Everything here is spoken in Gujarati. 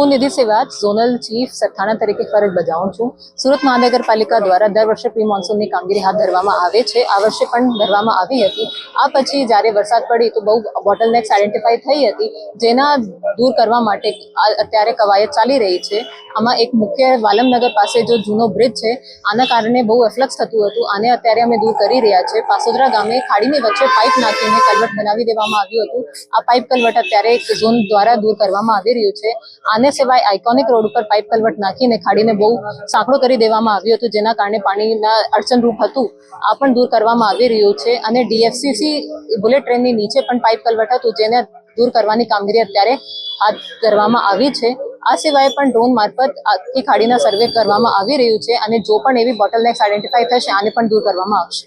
હું નિધિ સેવાત ઝોનલ ચીફ સરથાણા તરીકે ફરજ બજાવું છું। સુરત મહાનગરપાલિકા દ્વારા દર વર્ષે પ્રી મોન્સૂનની કામગીરી હાથ ધરવામાં આવે છે। આ વર્ષે પણ ધરવામાં આવી હતી। આ પછી જ્યારે વરસાદ પડી તો બહુ બોટલનેક્સ આઈડેન્ટિફાઈ થઈ હતી, જેના દૂર કરવા માટે અત્યારે કવાયત ચાલી રહી છે। આમાં એક મુખ્ય વાલમનગર પાસે જો જૂનો બ્રિજ છે, આના કારણે બહુ એફ્લક્સ થતું હતું। આને અત્યારે અમે દૂર કરી રહ્યા છે। પાસોદરા ગામે ખાડીની વચ્ચે પાઇપ નાખીને કલવટ બનાવી દેવામાં આવ્યું હતું। આ પાઇપ કલવટ અત્યારે ઝોન દ્વારા દૂર કરવામાં આવી રહ્યું છે। આને સિવાય આઇકોનિક રોડ ઉપર પાઇપ કલવટ નાખીને ખાડીને બહુ સાંકડો કરી દેવામાં આવ્યું હતું, જેના કારણે પાણીના અડચણરૂપ હતું। આ પણ દૂર કરવામાં આવી રહ્યું છે। અને ડીએફસીસી બુલેટ ટ્રેનની નીચે પણ પાઇપ કલવટ હતું, જેને દૂર કરવાની કામગીરી અત્યારે હાથ ધરવામાં આવી છે। આ સિવાય પણ ડ્રોન મારફત આખી ખાડીના સર્વે કરવામાં આવી રહ્યું છે, અને જો પણ એવી બોટલનેક્સ આઈડેન્ટિફાઈ થશે આને પણ દૂર કરવામાં આવશે।